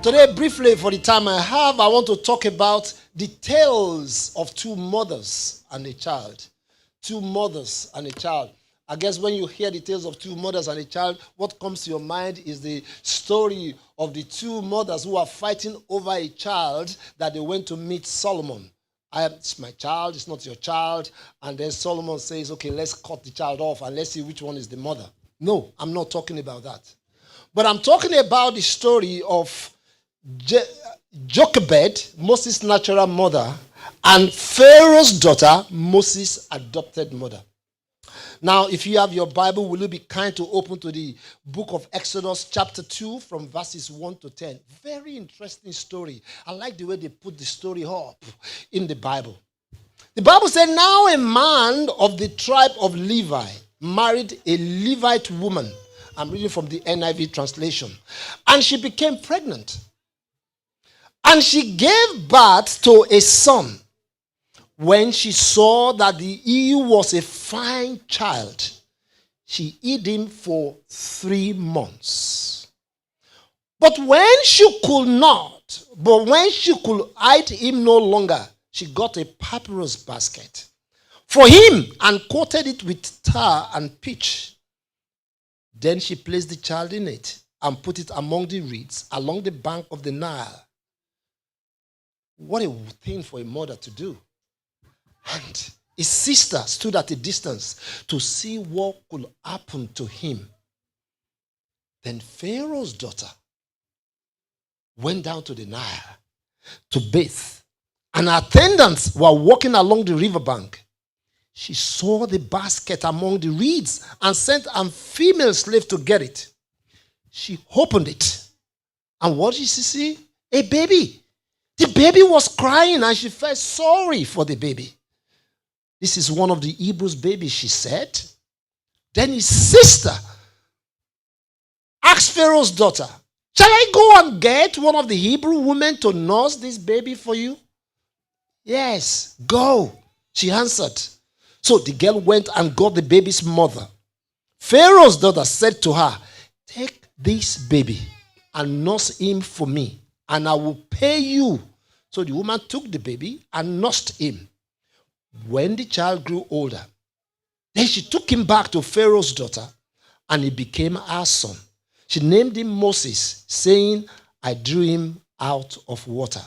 Today, briefly, for the time I have, I want to talk about the tales of two mothers and a child. Two mothers and a child. I guess when you hear the tales of two mothers and a child, what comes to your mind is the story of the two mothers who are fighting over a child that they went to meet Solomon. It's my child, it's not your child. And then Solomon says, okay, let's cut the child off and let's see which one is the mother. No, I'm not talking about that. But I'm talking about the story of Jochebed, Moses' natural mother, and Pharaoh's daughter, Moses' adopted mother. Now, if you have your Bible, will you be kind to open to the book of Exodus chapter 2 from verses 1 to 10. Very interesting story. I like the way they put the story up in the Bible. The Bible said, now a man of the tribe of Levi married a Levite woman. I'm reading from the NIV translation. And she became pregnant. And she gave birth to a son. When she saw that he was a fine child, she hid him for 3 months. But when she could hide him no longer, she got a papyrus basket for him and coated it with tar and pitch. Then she placed the child in it and put it among the reeds along the bank of the Nile. What a thing for a mother to do. And his sister stood at a distance to see what could happen to him. Then Pharaoh's daughter went down to the Nile to bathe, and her attendants were walking along the riverbank. She saw the basket among the reeds and sent a female slave to get it. She opened it, and what did she see? A baby. The baby was crying, and she felt sorry for the baby. This is one of the Hebrews' babies, she said. Then his sister asked Pharaoh's daughter, shall I go and get one of the Hebrew women to nurse this baby for you? Yes, go, she answered. So the girl went and got the baby's mother. Pharaoh's daughter said to her, take this baby and nurse him for me, and I will pay you. So the woman took the baby and nursed him. When the child grew older, then she took him back to Pharaoh's daughter, and he became her son. She named him Moses, saying, I drew him out of water.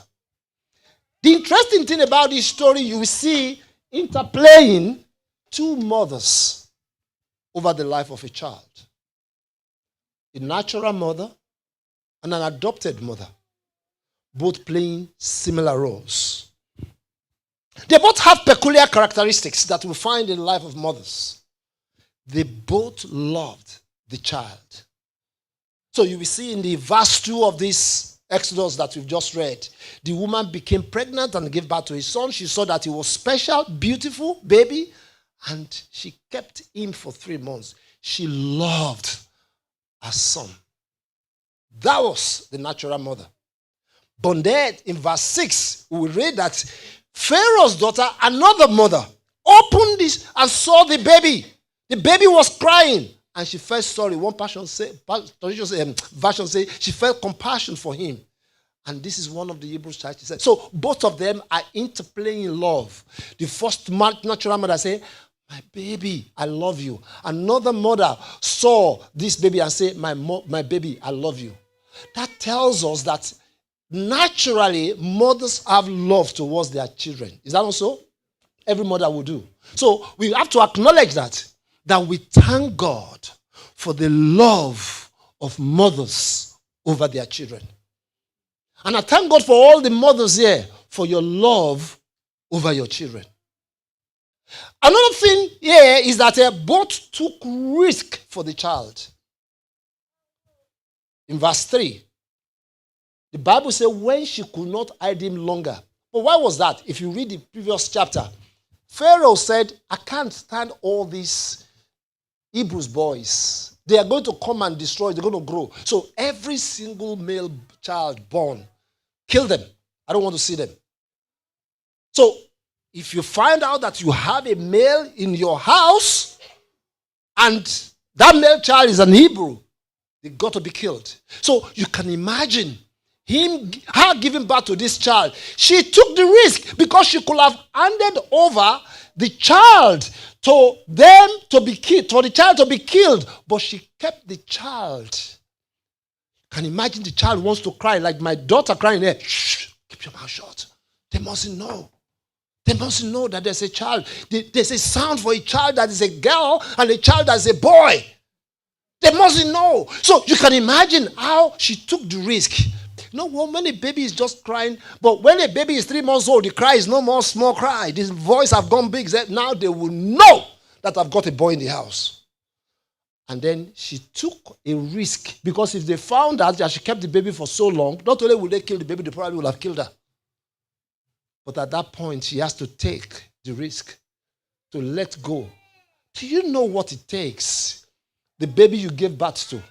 The interesting thing about this story, you will see interplaying two mothers over the life of a child. A natural mother and an adopted mother, both playing similar roles. They both have peculiar characteristics that we find in the life of mothers. They both loved the child. So you will see in the verse 2 of this Exodus that we've just read, the woman became pregnant and gave birth to a son. She saw that he was special, beautiful baby, and she kept him for 3 months. She loved her son. That was the natural mother. But then in verse 6, we read that Pharaoh's daughter, another mother, opened this and saw the baby. The baby was crying, and she felt sorry. One version say she felt compassion for him. And this is one of the Hebrew churches said. So both of them are interplaying love. The first natural mother said, my baby, I love you. Another mother saw this baby and said, my baby, I love you. That tells us that naturally, mothers have love towards their children. Is that also? Every mother will do. So we have to acknowledge that we thank God for the love of mothers over their children. And I thank God for all the mothers here for your love over your children. Another thing here is that they both took risk for the child. In verse 3, the Bible says when she could not hide him longer. But why was that? If you read the previous chapter, Pharaoh said, I can't stand all these Hebrews boys. They are going to come and destroy. They're going to grow. So every single male child born, kill them. I don't want to see them. So if you find out that you have a male in your house and that male child is an Hebrew, they got to be killed. So you can imagine her giving birth to this child. She took the risk because she could have handed over the child to them to be killed, for the child to be killed, but she kept the child. Can you imagine the child wants to cry like my daughter crying there? Shh, keep your mouth shut. They mustn't know. They mustn't know that there's a child. There's a sound for a child that is a girl and a child that is a boy. They mustn't know. So you can imagine how she took the risk. You know, when a baby is just crying, but when a baby is 3 months old, the cry is no more small cry. This voice have gone big. Now they will know that I've got a boy in the house. And then she took a risk, because if they found out that she kept the baby for so long, not only will they kill the baby, they probably will have killed her. But at that point, she has to take the risk to let go. Do you know what it takes? The baby you gave birth to.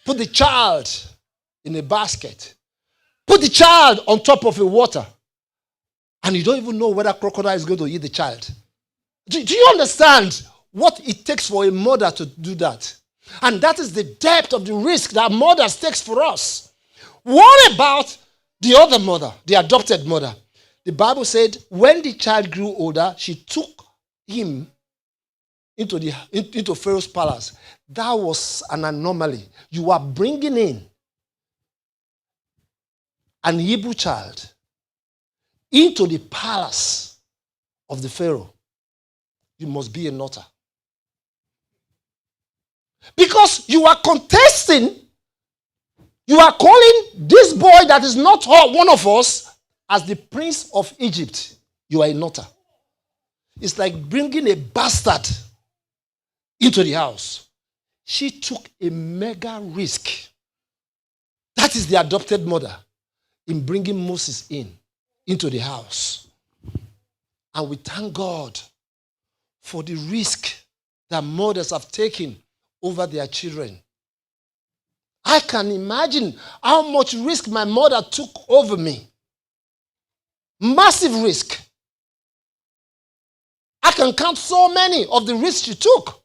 Put the child in a basket. Put the child on top of a water. And you don't even know whether crocodile is going to eat the child. Do you understand what it takes for a mother to do that? And that is the depth of the risk that mothers takes for us. What about the other mother, the adopted mother? The Bible said when the child grew older, she took him into Pharaoh's palace. That was an anomaly. You are bringing in an Hebrew child into the palace of the Pharaoh. You must be a nutter. Because you are contesting, you are calling this boy that is not one of us as the prince of Egypt. You are a nutter. It's like bringing a bastard into the house. She took a mega risk. That is the adopted mother in bringing Moses into the house. And we thank God for the risk that mothers have taken over their children. I can imagine how much risk my mother took over me. Massive risk. I can count so many of the risks she took.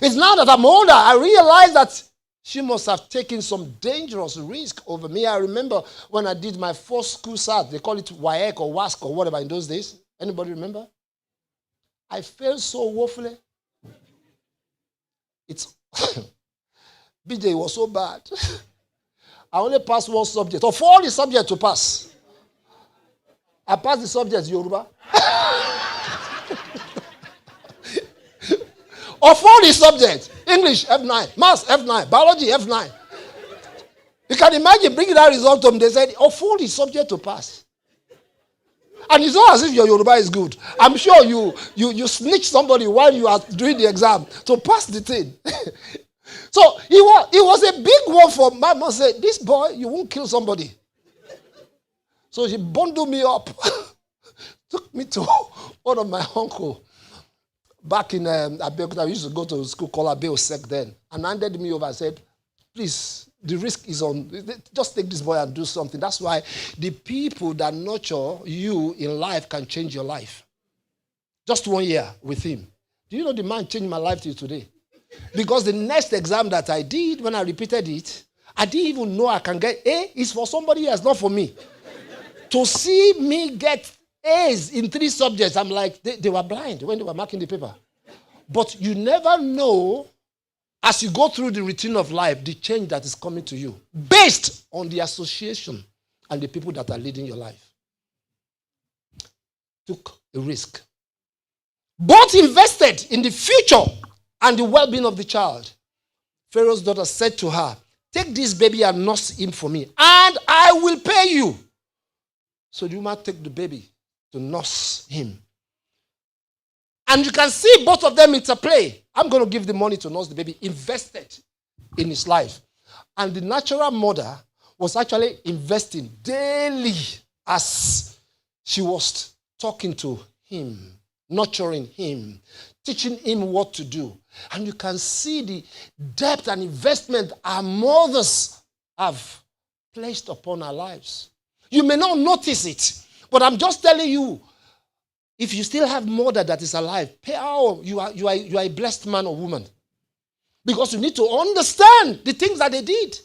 It's now that I'm older, I realize that she must have taken some dangerous risk over me. I remember when I did my first school SAT, they call it WAEC or WASC or whatever in those days. Anybody remember? I failed so woefully. BJ was so bad. I only passed one subject. Of all the subjects to pass, I passed the subject Yoruba. Of all the subjects, English F9, Maths F9, Biology F9. You can imagine bringing that result to them. They said, of all the subjects to pass. And it's not as if your Yoruba is good. I'm sure you snitch somebody while you are doing the exam to pass the thing. So it was a big one for my mom. Said, this boy, you won't kill somebody. So she bundled me up, took me to one of my uncle. Back in Abeokuta, I used to go to a school called Abeosec then, and handed me over and said, please, the risk is on, just take this boy and do something. That's why the people that nurture you in life can change your life. Just 1 year with him. Do you know the man changed my life till today? Because the next exam that I did, when I repeated it, I didn't even know I can get A. It's for somebody else, not for me. To see me get A's in 3 subjects, I'm like, they were blind when they were marking the paper. But you never know, as you go through the routine of life, the change that is coming to you based on the association and the people that are leading your life. Took a risk. Both invested in the future and the well-being of the child. Pharaoh's daughter said to her, take this baby and nurse him for me, and I will pay you. So the woman took the baby to nurse him. And you can see both of them interplay. I'm going to give the money to nurse the baby, invested in his life. And the natural mother was actually investing daily as she was talking to him, nurturing him, teaching him what to do. And you can see the depth and investment our mothers have placed upon our lives. You may not notice it, but I'm just telling you, if you still have mother that is alive, you are a blessed man or woman. Because you need to understand the things that they did.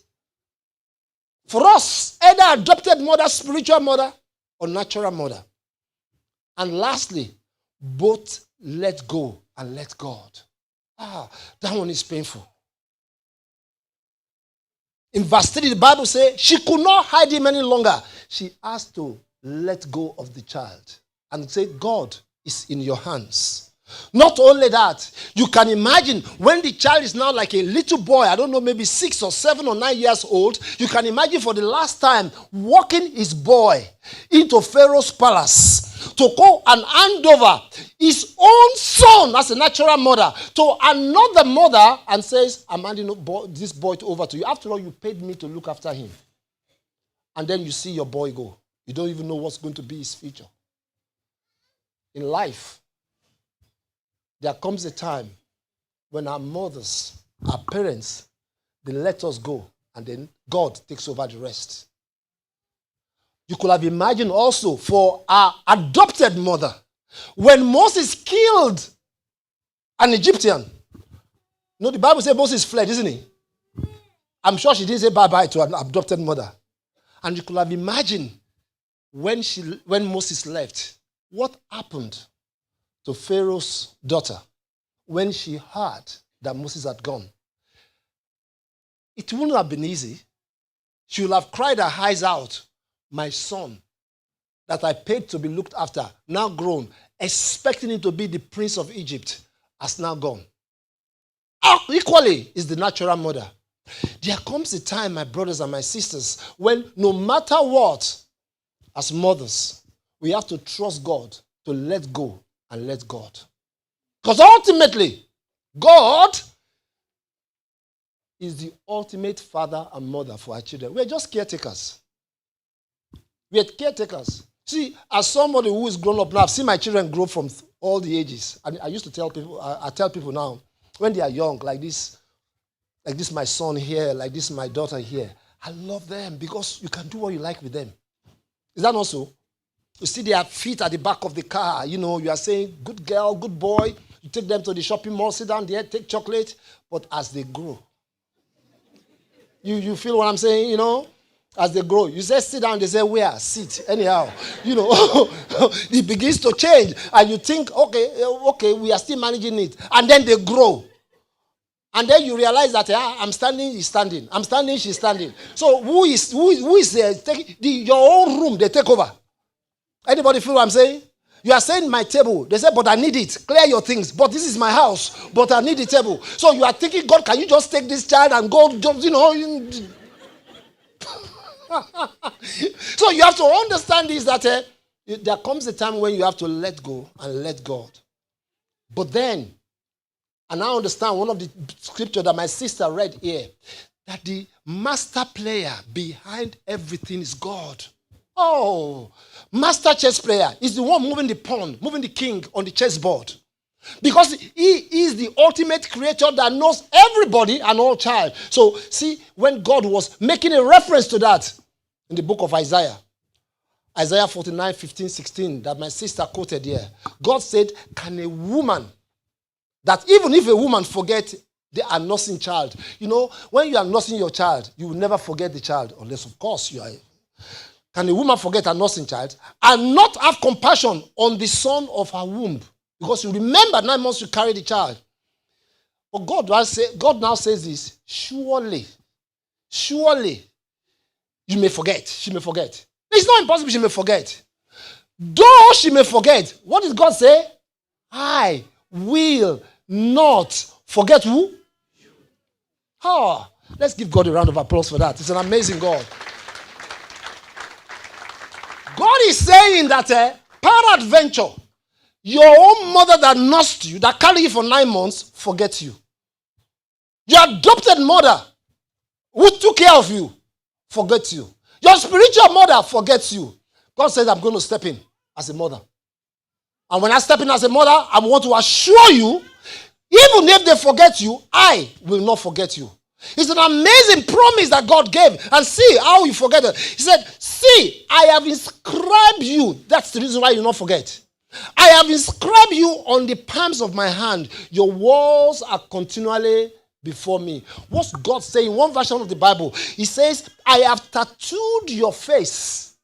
For us, either adopted mother, spiritual mother, or natural mother. And lastly, both let go and let God. That one is painful. In verse 3, the Bible says, she could not hide him any longer. She has to let go of the child and say, God is in your hands. Not only that, you can imagine when the child is now like a little boy, I don't know, maybe 6 or 7 or 9 years old, you can imagine for the last time walking his boy into Pharaoh's palace to go and hand over his own son as a natural mother to another mother and says, I'm handing this boy over to you. After all, you paid me to look after him. And then you see your boy go. You don't even know what's going to be his future. In life, there comes a time when our mothers, our parents, they let us go and then God takes over the rest. You could have imagined also for our adopted mother, when Moses killed an Egyptian. No, the Bible says Moses fled, isn't he? I'm sure she didn't say bye-bye to an adopted mother. And you could have imagined when Moses left, what happened to Pharaoh's daughter when she heard that Moses had gone. It wouldn't have been easy. She would have cried her eyes out, my son that I paid to be looked after, now grown, expecting him to be the prince of Egypt, has now gone. Equally is the natural mother. There comes a time, my brothers and my sisters, when no matter what, as mothers, we have to trust God to let go and let God. Because ultimately, God is the ultimate father and mother for our children. We're just caretakers. We're caretakers. See, as somebody who is grown up now, I've seen my children grow from all the ages. And I used to tell people, I tell people now, when they are young, like this my son here, like this my daughter here, I love them because you can do what you like with them. Is that not so? You see their feet at the back of the car. You know, you are saying, good girl, good boy. You take them to the shopping mall, sit down there, take chocolate. But as they grow, you feel what I'm saying, you know? As they grow, you say sit down, they say where? Sit. Anyhow, you know, it begins to change. And you think, okay, we are still managing it. And then they grow. And then you realize that I'm standing, he's standing. I'm standing, she's standing. So who is there? Your own room, they take over. Anybody feel what I'm saying? You are saying my table. They say, but I need it. Clear your things. But this is my house. But I need the table. So you are thinking, God, can you just take this child and go, you know. So you have to understand this, that there comes a time when you have to let go and let God. But then, and I understand one of the scriptures that my sister read here, that the master player behind everything is God. Oh, master chess player is the one moving the pawn, moving the king on the chessboard. Because he is the ultimate creator that knows everybody and all child. So, see, when God was making a reference to that in the book of Isaiah 49, 15, 16, that my sister quoted here, God said, can a woman, that even if a woman forget the nursing child, you know, when you are nursing your child, you will never forget the child, unless, of course, you are. Can a woman forget her nursing child and not have compassion on the son of her womb? Because you remember 9 months you carry the child. But God now says this, surely, you may forget. She may forget. It's not impossible she may forget. Though she may forget, what did God say? I will not forget who? Let's give God a round of applause for that. It's an amazing God. God is saying that peradventure, your own mother that nursed you, that carried you for 9 months, forgets you. Your adopted mother who took care of you forgets you. Your spiritual mother forgets you. God says, I'm going to step in as a mother. And when I step in as a mother, I want to assure you, even if they forget you, I will not forget you. It's an amazing promise that God gave. And see how you forget it. He said, see, I have inscribed you. That's the reason why you not forget. I have inscribed you on the palms of my hand. Your walls are continually before me. What's God saying? In one version of the Bible, he says, I have tattooed your face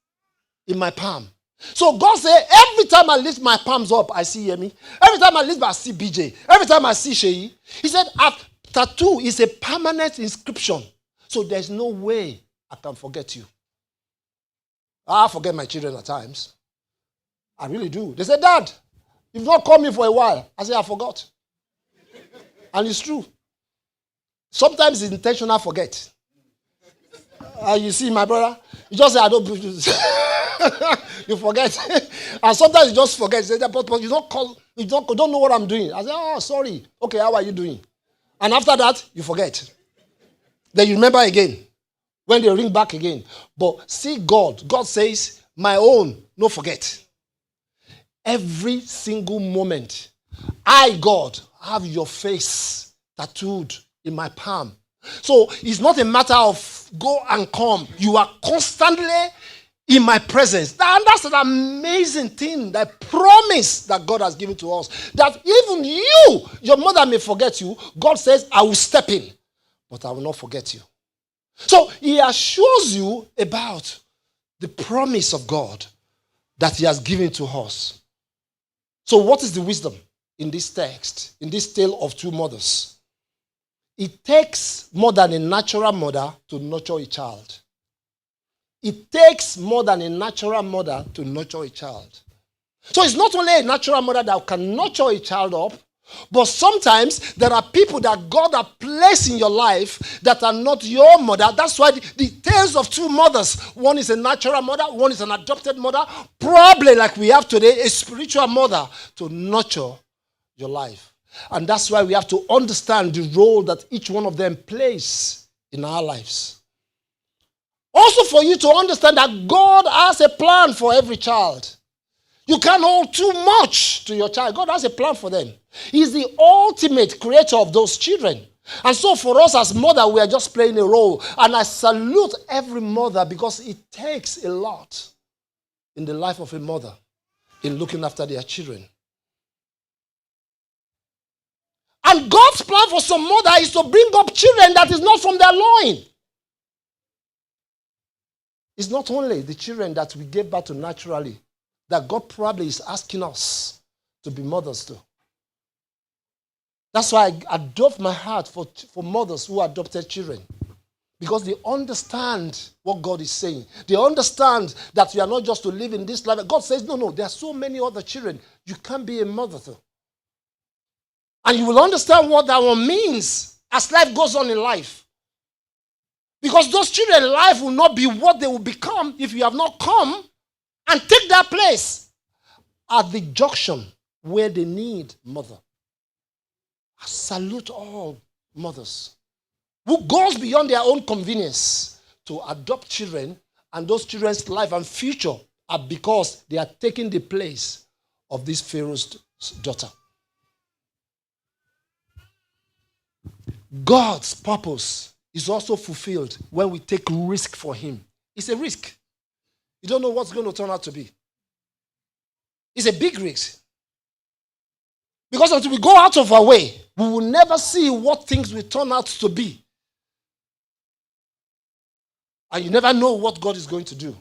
in my palm. So God said, every time I lift my palms up, I see Yemi. Every time I lift, I see BJ. Every time I see Sheyi. He said, tattoo is a permanent inscription. So there's no way I can forget you. I forget my children at times. I really do. They say, Dad, you've not called me for a while. I say, I forgot. And it's true. Sometimes it's intentional forget. You see, my brother, you just say, I don't. You forget. And sometimes you just forget. You say, but you don't call, you don't know what I'm doing. I say, oh, sorry. Okay, how are you doing? And after that, you forget. Then you remember again. When they ring back again. But see God. God says, my own, no forget. Every single moment, I, God, have your face tattooed in my palm. So it's not a matter of go and come. You are constantly in my presence. And that's an amazing thing, that promise that God has given to us. That even you, your mother may forget you. God says, I will step in, but I will not forget you. So he assures you about the promise of God that he has given to us. So what is the wisdom in this text, in this tale of two mothers? It takes more than a natural mother to nurture a child. It takes more than a natural mother to nurture a child. So it's not only a natural mother that can nurture a child up, but sometimes there are people that God has placed in your life that are not your mother. That's why the tales of two mothers, one is a natural mother, one is an adopted mother, probably like we have today, a spiritual mother to nurture your life. And that's why we have to understand the role that each one of them plays in our lives. Also for you to understand that God has a plan for every child. You can't hold too much to your child. God has a plan for them. He's the ultimate creator of those children. And so for us as mother, we are just playing a role. And I salute every mother because it takes a lot in the life of a mother in looking after their children. And God's plan for some mother is to bring up children that is not from their loin. It's not only the children that we gave birth to naturally that God probably is asking us to be mothers to. That's why I adopt my heart for mothers who adopted children. Because they understand what God is saying. They understand that we are not just to live in this life. God says, no, there are so many other children you can't be a mother to. And you will understand what that one means as life goes on in life. Because those children, life will not be what they will become if you have not come and take their place at the junction where they need mother. I salute all mothers who goes beyond their own convenience to adopt children, and those children's life and future are because they are taking the place of this Pharaoh's daughter. God's purpose is also fulfilled when we take risk for him. It's a risk. You don't know what's going to turn out to be. It's a big risk. Because until we go out of our way, we will never see what things will turn out to be. And you never know what God is going to do.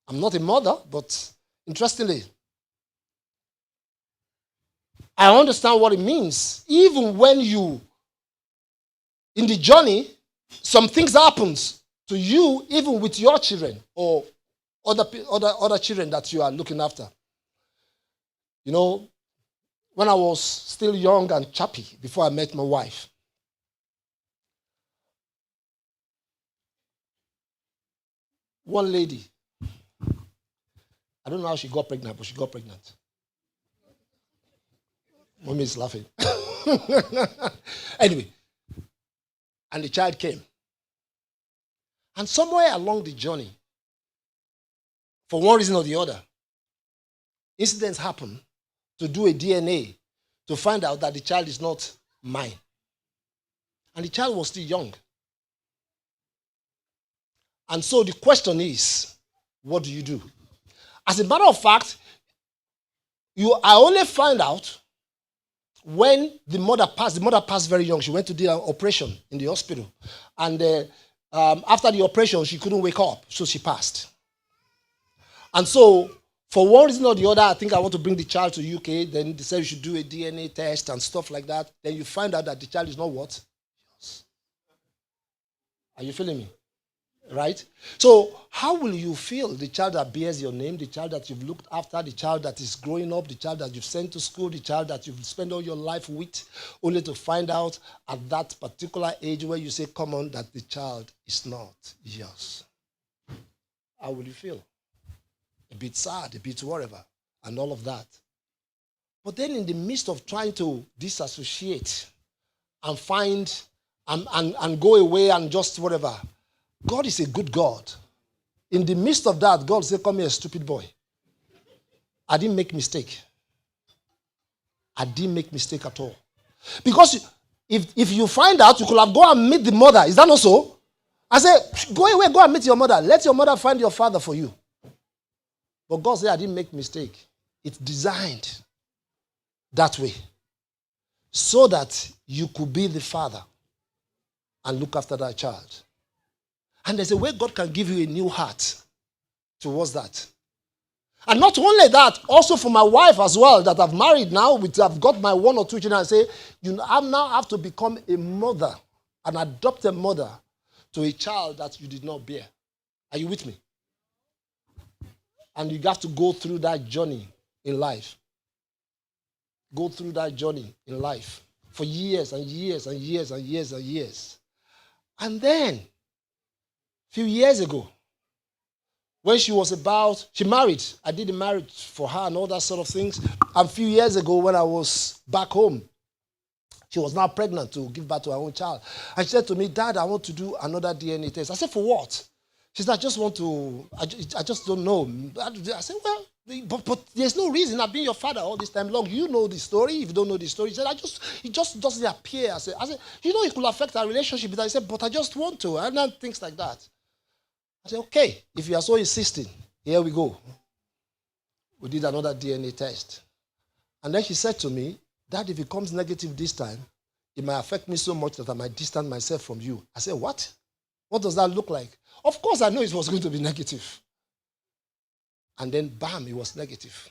I'm not a mother, but interestingly, I understand what it means. Even when you, in the journey, some things happens to you, even with your children or other children that you are looking after. You know, when I was still young and chappy, before I met my wife, one lady, I don't know how she got pregnant, but she got pregnant. Mommy is laughing. Anyway, and the child came. And somewhere along the journey, for one reason or the other, incidents happen to do a DNA to find out that the child is not mine. And the child was still young. And so the question is, what do you do? As a matter of fact, I only find out when the mother passed very young. She went to do an operation in the hospital. And after the operation, she couldn't wake up, so she passed. And so, for one reason or the other, I think I want to bring the child to UK. Then they said you should do a DNA test and stuff like that. Then you find out that the child is not what? Yours. Are you feeling me? Right? So, how will you feel? The child that bears your name, the child that you've looked after, the child that is growing up, the child that you've sent to school, the child that you've spent all your life with, only to find out at that particular age where you say, come on, that the child is not yours. How will you feel? A bit sad, a bit whatever, and all of that. But then in the midst of trying to disassociate and find and go away and just whatever, God is a good God. In the midst of that, God said, come here, stupid boy. I didn't make mistake. I didn't make mistake at all. Because if you find out, you could have gone and meet the mother. Is that not so? I said, go away, go and meet your mother. Let your mother find your father for you. But God said, I didn't make mistake. It's designed that way. So that you could be the father and look after that child. And there's a way God can give you a new heart towards that. And not only that, also for my wife as well, that I've married now, I've got my 1 or 2 children, I say, you now have to become a mother, an adopted mother, to a child that you did not bear. Are you with me? And you have to go through that journey in life. Go through that journey in life for years and years and years and years and years. And then, a few years ago, when she married. I did the marriage for her and all that sort of things. And a few years ago, when I was back home, she was now pregnant to give birth to her own child. And she said to me, Dad, I want to do another DNA test. I said, for what? She said, I just don't know. I said, well, but there's no reason. I've been your father all this time long. You know the story. If you don't know the story, he said, it just doesn't appear. I said, it could affect our relationship. I said, but I just want to. And then things like that. I said, okay, if you are so insisting, here we go. We did another DNA test. And then she said to me, Dad, if it comes negative this time, it might affect me so much that I might distance myself from you. I said, what? What does that look like? Of course, I know it was going to be negative. And then, bam, it was negative.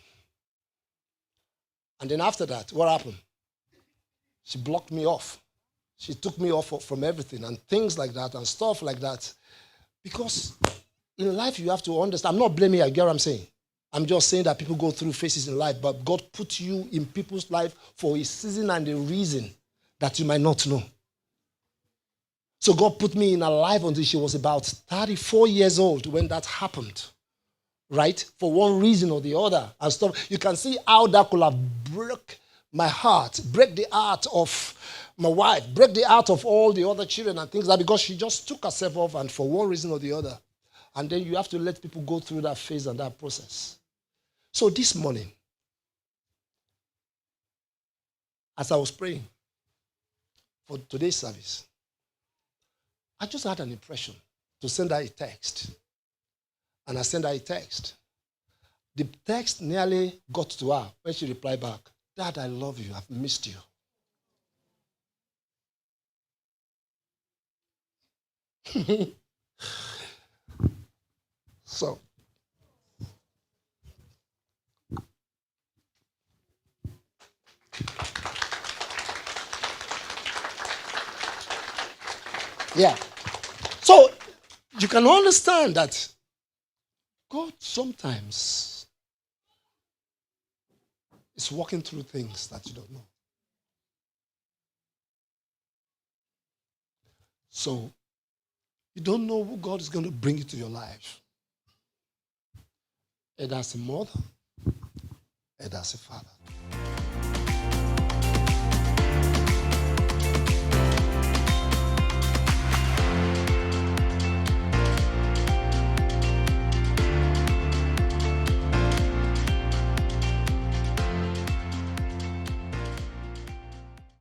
And then after that, what happened? She blocked me off. She took me off from everything and things like that and stuff like that. Because in life, you have to understand. I'm not blaming you, I get what I'm saying. I'm just saying that people go through phases in life, but God put you in people's life for a season and a reason that you might not know. So God put me in her life until she was about 34 years old when that happened. Right? For one reason or the other and stuff. You can see how that could have broke my heart, break the heart of my wife, break the heart of all the other children and things like that, because she just took herself off and for one reason or the other. And then you have to let people go through that phase and that process. So this morning, as I was praying for today's service, I just had an impression to send her a text. And I sent her a text. The text nearly got to her when she replied back, Dad, I love you. I've missed you. So, yeah. So, you can understand that God sometimes is walking through things that you don't know. So, you don't know who God is going to bring into your life. Either as a mother, either as a father.